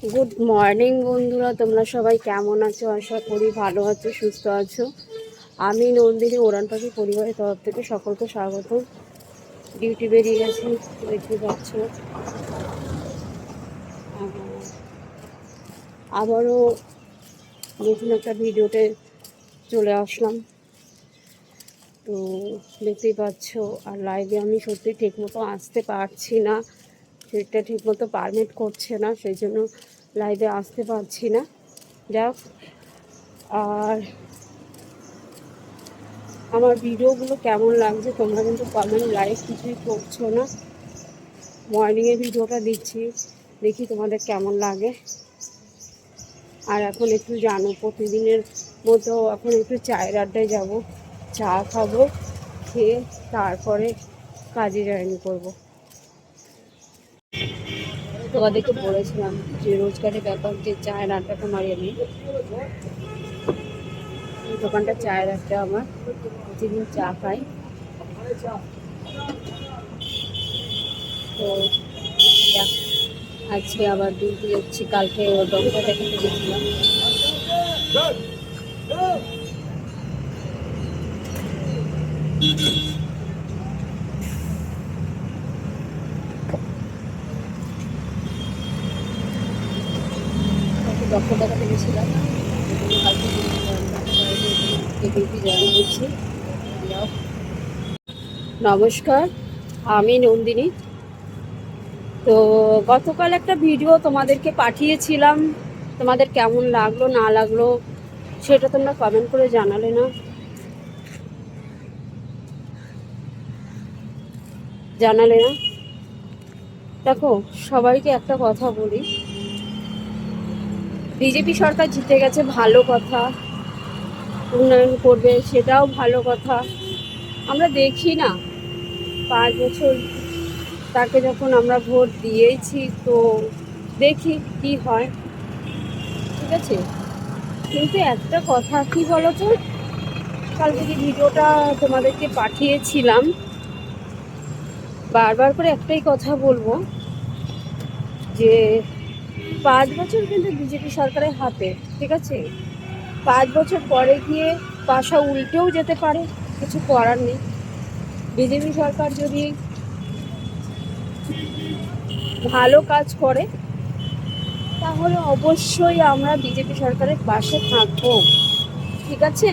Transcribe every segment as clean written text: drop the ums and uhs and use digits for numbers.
Good morning বন্ধুরা, তোমরা সবাই কেমন আছো? আশা করি ভালো আছো, সুস্থ আছো। আমি নন্দিনী ওড়ান পাখি পরিবারের তরফ থেকে সকলকে স্বাগত। ডিউটি বেরিয়ে গেছি, দেখতে পাচ্ছ। আবারও নতুন একটা ভিডিওতে চলে আসলাম। তো দেখতেই পাচ্ছ, আর লাইভে আমি সত্যি ঠিকমতো আসতে পারছি না, সেটা ঠিকমতো পারমিট করছে না, সেই জন্য লাইভে আসতে পারছি না। যাক, আর আমার ভিডিওগুলো কেমন লাগছে তোমরা কিন্তু কমেন্ট লাইক কিছুই করছো না। মর্নিংয়ে ভিডিওটা দিচ্ছি, দেখি তোমাদের কেমন লাগে। আর এখন একটু জানো, প্রতিদিনের মতো এখন একটু চায়ের আড্ডায় যাবো, চা খাবো, খেয়ে তারপরে কাজে জয়েন করবো। তোমাদেরকে বলেছিলাম যে রোজগারের ব্যাপার, যে চায়ের আড্ডাটা মারি আমি। এই দোকানটা চায়ের আড্ডা আমার, প্রতিদিন চা খাই। তো আজকে আবার ডিউটি যাচ্ছি, কালকে ডক্টর দেখাতে গেছিলাম। ডক্টর দেখাতে গেছিলাম, কালকে ডিউটি জয়েন করছি। নমস্কার, আমি নন্দিনী। তো গতকাল একটা ভিডিও তোমাদেরকে পাঠিয়েছিলাম, তোমাদের কেমন লাগলো না লাগলো সেটা তোমরা কমেন্ট করে জানালে না। দেখো, সবাইকে একটা কথা বলি, বিজেপি সরকার জিতে গেছে, ভালো কথা, উন্নয়ন করবে, সেটাও ভালো কথা। আমরা দেখি না, 5 বছর তাকে যখন আমরা ভোট দিয়েছি, তো দেখি কি হয়, ঠিক আছে। কিন্তু একটা কথা কি বলতো, কালকে যে ভিডিওটা তোমাদেরকে পাঠিয়েছিলাম, বারবার করে একটাই কথা বলবো, যে 5 বছর কিন্তু বিজেপি সরকারের হাতে, ঠিক আছে। 5 বছর পরে গিয়ে পাশা উল্টেও যেতে পারে, কিছু করার নেই। বিজেপি সরকার যদি ভালো কাজ করে তাহলে অবশ্যই আমরা বিজেপি সরকারের পাশে থাকবো, ঠিক আছে।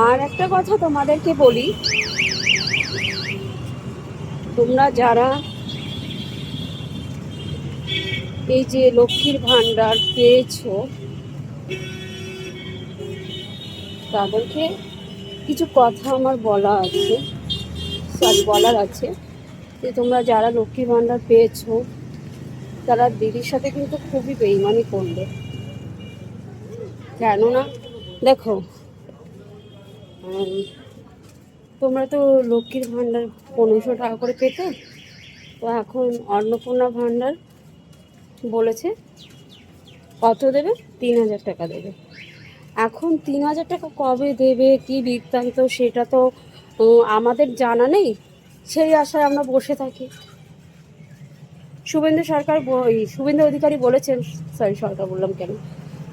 আর একটা কথা তোমাদেরকে বলি, তোমরা যারা এই যে লক্ষ্মীর ভাণ্ডার পেয়েছো, তাদেরকে কিছু কথা আমার বলার আছে, যে তোমরা যারা লক্ষ্মীর ভাণ্ডার পেয়েছো, তারা দিদির সাথে কিন্তু খুবই বেইমানি করবে। কেননা দেখো, তোমরা তো লক্ষ্মীর ভাণ্ডার 1500 টাকা করে পেতে, তো এখন অন্নপূর্ণা ভাণ্ডার বলেছে কত দেবে, 3000 টাকা দেবে। এখন 3000 টাকা কবে দেবে, কি বৃত্তান্ত, সেটা তো আমাদের জানা নেই। সেই আশায় আমরা বসে থাকি। শুভেন্দু অধিকারী বলেছেন,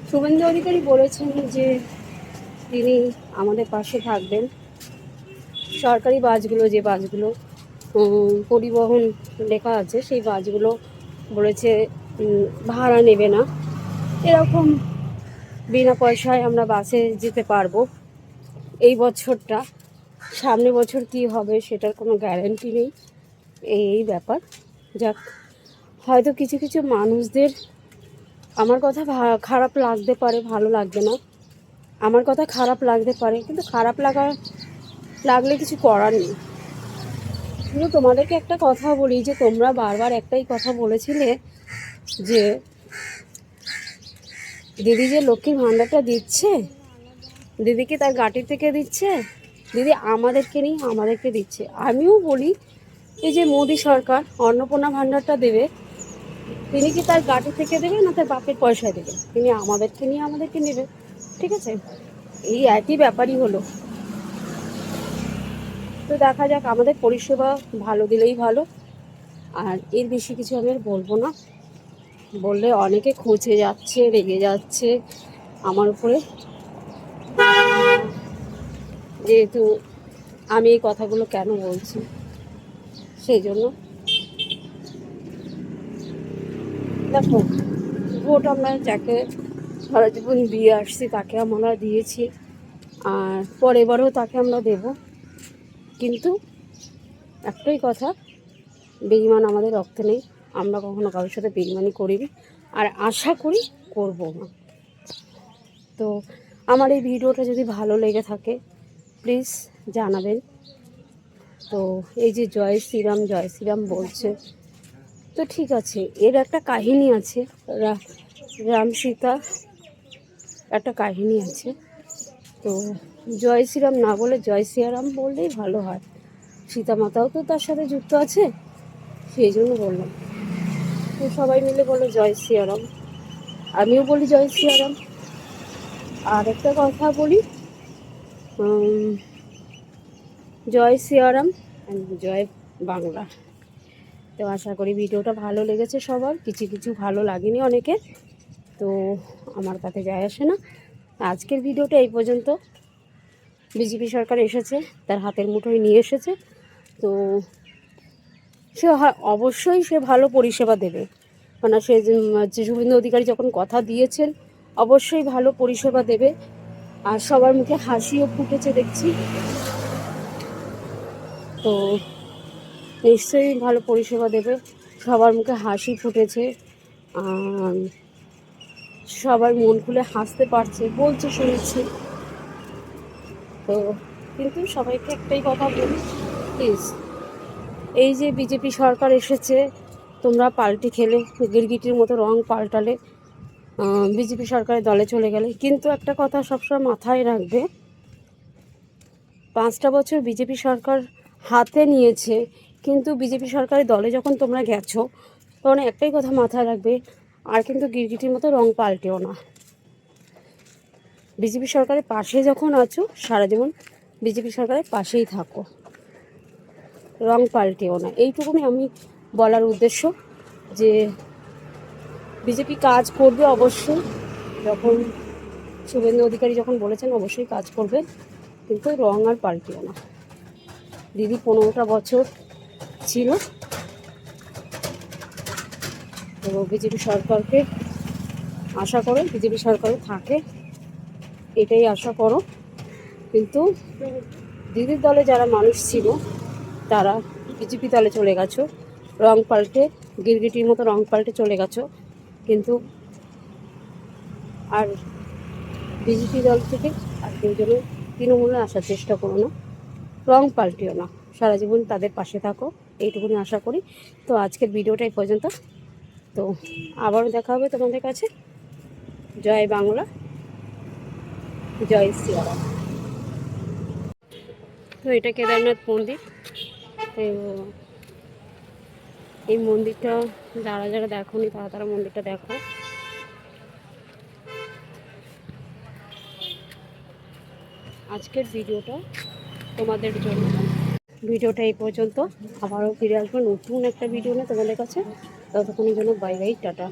শুভেন্দু অধিকারী বলেছেন যে তিনি আমাদের পাশে থাকবেন। সরকারি বাসগুলো, যে বাসগুলো পরিবহন লেখা আছে, সেই বাসগুলো বলেছে ভাড়া নেবে না, এরকম বিনা পয়সায় আমরা বাসে যেতে পারবো এই বছরটা। সামনে বছর কি হবে সেটার কোনো গ্যারান্টি নেই। এই ব্যাপার। যাক, হয়তো কিছু কিছু মানুষদের আমার কথা খারাপ লাগতে পারে, ভালো লাগবে না। আমার কথা খারাপ লাগতে পারে, কিন্তু খারাপ লাগলে কিছু করার নেই। কিন্তু তোমাদেরকে একটা কথা বলি, যে তোমরা বারবার একটাই কথা বলেছিলে, যে দিদি যে লক্ষ্মীর ভাণ্ডারটা দিচ্ছে, দিদিকে তার গাড়ি থেকে দিচ্ছে, দিদি আমাদেরকে দিচ্ছে। আমিও বলি, এই যে মোদি সরকার অন্নপূর্ণা ভাণ্ডারটা দেবে, তিনি কি তার গাড়ি থেকে দেবে না তার বাপের পয়সায় দেবে? তিনি আমাদেরকে নেবে, ঠিক আছে। এই একই ব্যাপারই হলো। তো দেখা যাক, আমাদের পরিষেবা ভালো দিলেই ভালো, আর এর বেশি কিছু আমি আর বলবো না। বললে অনেকে খোঁচে যাচ্ছে, রেগে যাচ্ছে আমার উপরে, যেহেতু আমি এই কথাগুলো কেন বলছি সেই জন্য। দেখো, ভোট আমরা যাকে সারা জীবন দিয়ে আসছি তাকে আমরা দিয়েছি, আর পরেরবারও তাকে আমরা দেব। কিন্তু একটাই কথা, বেঈমান আমাদের রক্তে নেই, আমরা কখনো কারোর সাথে বেঈমানি করিনি, আর আশা করি করবো না। তো আমার এই ভিডিওটা যদি ভালো লেগে থাকে প্লিজ জানাবেন। তো এই যে জয় শ্রীরাম বলছে, তো ঠিক আছে, এর একটা কাহিনী আছে, রাম সীতা একটা কাহিনী আছে। তো জয় শ্রীরাম না বলে জয় সিয়ারাম বললেই ভালো হয়, সীতা মাতাও তো তার সাথে যুক্ত আছে, সেই জন্য বললাম। তো সবাই মিলে বলে জয় সিয়ারাম, আমিও বলি জয় সিয়ারাম। আর একটা কথা বলি, জয় সিয়ারাম জয় বাংলা। তো আশা করি ভিডিওটা ভালো লেগেছে সবার, কিছু কিছু ভালো লাগেনি অনেকের, তো আমার তাতে যায় আসে না। আজকের ভিডিওটা এই পর্যন্ত। বিজেপি সরকার এসেছে, তার হাতের মুঠোয় নিয়ে এসেছে, তো সে অবশ্যই সে ভালো পরিষেবা দেবে, মানে সে যে শুভেন্দু অধিকারী যখন কথা দিয়েছেন অবশ্যই ভালো পরিষেবা দেবে। আর সবার মুখে হাসিও ফুটেছে দেখছি, তো নিশ্চয়ই ভালো পরিষেবা দেবে, সবার মুখে হাসি ফুটেছে, সবাই মন খুলে হাসতে পারছে বলছে শুনেছি। তো কিন্তু সবাইকে একটাই কথা বলি, প্লিজ এই যে বিজেপি সরকার এসেছে, তোমরা পাল্টে খেলে গিরগিটির মতো রং পাল্টালে, বিজেপি সরকারের দলে চলে গেলে, কিন্তু একটা কথা সবসময় মাথায় রাখবে, 5টা বছর বিজেপি সরকার হাতে নিয়েছে, কিন্তু বিজেপি সরকারের দলে যখন তোমরা গেছো তখন একটাই কথা মাথায় রাখবে, আর কিন্তু গিরগিটির মতো রং পাল্টেও না। বিজেপি সরকারের পাশে যখন আছো সারা জীবন বিজেপি সরকারের পাশেই থাকো, রং পাল্টেও না। এইটুকুনি আমি বলার উদ্দেশ্য, যে বিজেপি কাজ করবে অবশ্যই, যখন শুভেন্দু অধিকারী যখন বলেছেন অবশ্যই কাজ করবে, কিন্তু রং আর পাল্টেও না। দিদি 15টা বছর ছিল, তো বিজেপি সরকারকে আশা করো বিজেপি সরকারও থাকে, এটাই আশা করো। কিন্তু দিদির দলে যারা মানুষ ছিল তারা বিজেপি দলে চলে গেছো, রং পাল্টে গিরগিটির মতো রং পাল্টে চলে গেছো, কিন্তু আর বিজেপি দল থেকে আর কেউ যেন তৃণমূলে আসার চেষ্টা করো না, রং পাল্টিও না, সারা জীবন তাদের পাশে থাকো, এইটুকুনি আশা করি। তো আজকের ভিডিওটা এই পর্যন্ত, তো আবারও দেখা হবে তোমাদের কাছে। জয় বাংলা, জয় শ্রীরাম। তো এটা কেদারনাথ মন্দির, তো এই মন্দিরটা যারা যারা দেখোনি তারা তারা মন্দিরটা দেখো। আজকের ভিডিওটা তোমাদের জন্য, ভিডিওটা এই পর্যন্ত, আবারও ফিরে আসবো নতুন একটা ভিডিও নিয়ে তোমাদের কাছে, ততক্ষণের জন্য বাই বাই, টাটা।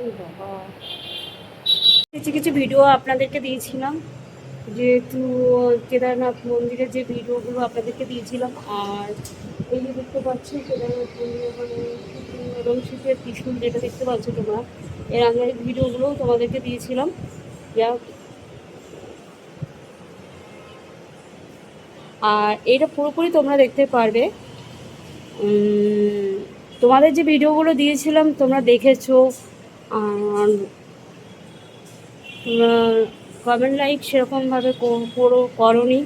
এই বাবা, কিছু কিছু ভিডিও আপনাদেরকে দিয়েছিলাম, যেহেতু কেদারনাথ মন্দিরের যে ভিডিওগুলো আপনাদেরকে দিয়েছিলাম। আর এই যে দেখতে পাচ্ছি কেদারনাথ মন্দিরে মানে এবং শীতের ত্রিশূল যেটা দেখতে পাচ্ছ তোমরা, এর আগের ভিডিওগুলোও তোমাদেরকে দিয়েছিলাম। যা আর এটা পুরোপুরি তোমরা দেখতে পারবে। তোমাদের যে ভিডিওগুলো দিয়েছিলাম তোমরা দেখেছো, আর তোমরা কমেন্ট লাইক সেরকমভাবে করোনি।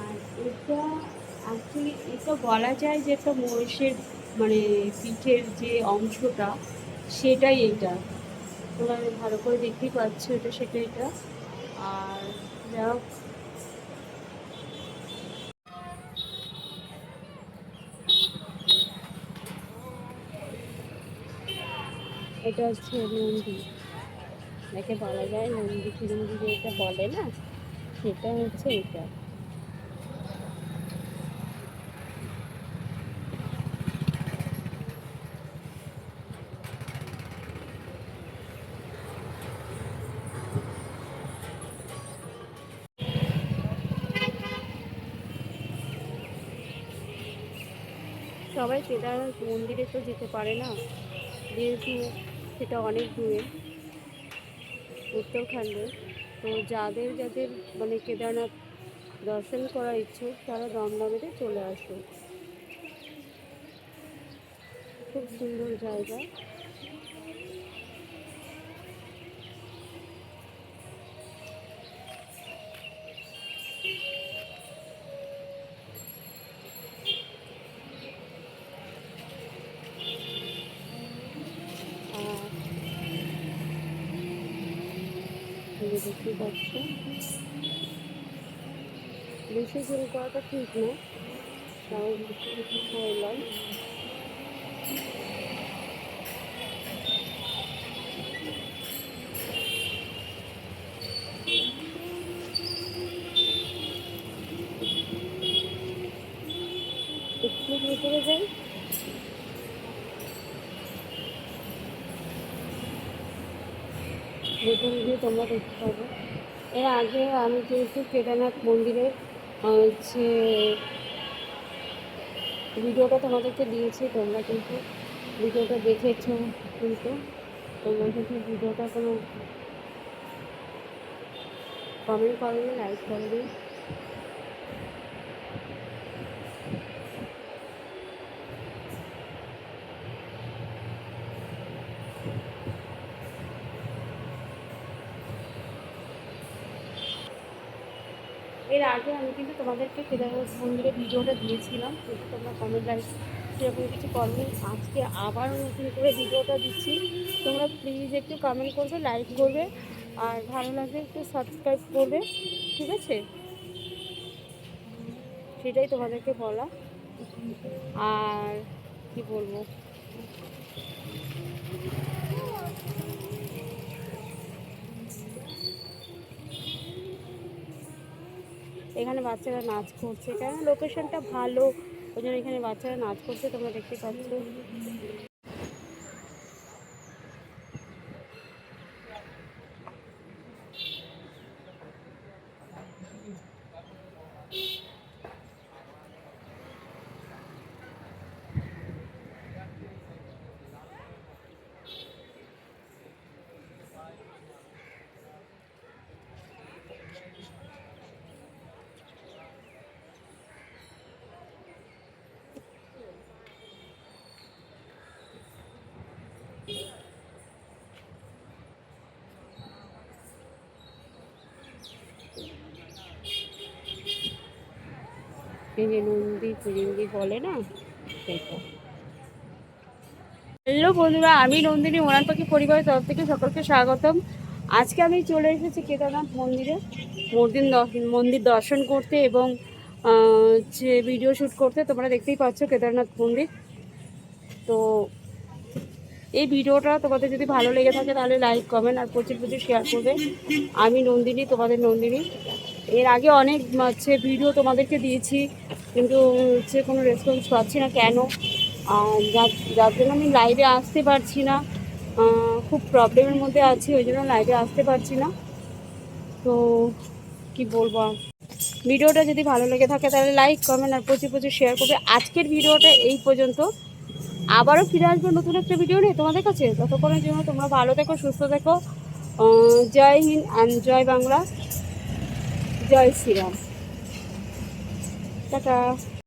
আর এটা অ্যাকচুয়ালি এটা বলা যায় যে একটা মহিষের মানে পিঠের যে অংশটা সেটাই এটা, তোমরা ভালো করে দেখতেই পাচ্ছ, এটা সেটা এটা। আর যা হোক, এটা হচ্ছে নন্দী, একে বলা যায় নন্দী ফিরন্দি যে এটা বলে না, সেটা হচ্ছে এটা। সবাই কেদারনাথ মন্দিরে তো যেতে পারে না, যেহেতু সেটা অনেক দূরে উত্তরাখণ্ডে। তো যাদের যাদের মানে কেদারনাথ দর্শন করার ইচ্ছুক তারা দমদমেতে চলে আসে। খুব সুন্দর জায়গা। আর দেখতে পাচ্ছ বেশি জোরে করাটা ঠিক না, তাও করলাম। একটু ভেতরে যাই, ভেতরে গিয়ে তোমরা দেখতে পাবে। এর আগে আমি যেহেতু কেদারনাথ মন্দিরে হচ্ছে ভিডিওটা তোমাদেরকে দিয়েছি, তোমরা কিন্তু ভিডিওটা দেখেছো, কিন্তু তোমরা কিন্তু ভিডিওটা কোনো কমেন্ট করোনি, লাইক করোনি। এর আগে আমি কিন্তু তোমাদেরকে কেদারনাথ মন্দিরের ভিডিওটা দিয়েছিলাম, কিন্তু তোমরা কমেন্ট লাইক সেরকম কিছু করবে। আজকে আবার নতুন করে ভিডিওটা দিচ্ছি, তোমরা প্লিজ একটু কমেন্ট করবে, লাইক করবে, আর ভালো লাগলে একটু সাবস্ক্রাইব করবে, ঠিক আছে? সেটাই তোমাদেরকে বলা। আর কি বলবো, এখানে বাচ্চারা নাচ করছে, কেন লোকেশনটা ভালো, ওই জন্য এখানে বাচ্চারা নাচ করছে, তোমরা দেখতে পাচ্ছ। এই যে নন্দী ফিরিঙ্গি বলে না, সেটা। হ্যালো বন্ধুরা, আমি নন্দিনী ওনার পাখি পরিবারের তরফ থেকে সকলকে স্বাগতম। আজকে আমি চলে এসেছি কেদারনাথ মন্দিরে মন্দির দর্শন করতে এবং যে ভিডিও শ্যুট করতে। তোমরা দেখতেই পাচ্ছ কেদারনাথ মন্দির। তো এই ভিডিওটা তোমাদের যদি ভালো লেগে থাকে তাহলে লাইক কমেন্ট আর প্রচুর প্রচুর শেয়ার করবে। আমি নন্দিনী, তোমাদের নন্দিনী। এর আগে অনেক ভিডিও তোমাদেরকে দিয়েছি, কিন্তু কোনো রেসপন্স পাচ্ছি না কেন, যার জন্য আমি লাইভে আসতে পারছি না। খুব প্রবলেমের মধ্যে আছি, ওই জন্য লাইভে আসতে পারছি না। তো কি বলবো, ভিডিওটা যদি ভালো লেগে থাকে তাহলে লাইক কমেন্ট আর প্রচুর প্রচুর শেয়ার করবে। আজকের ভিডিওটা এই পর্যন্ত, আবারও ফিরে আসবো নতুন একটা ভিডিও নিয়ে তোমাদের কাছে। ততক্ষণের জন্য তোমরা ভালো থেকো, সুস্থ থেকো। জয় হিন্দ অ্যান্ড জয় বাংলা, জয় শ্রীরাম, টাটা।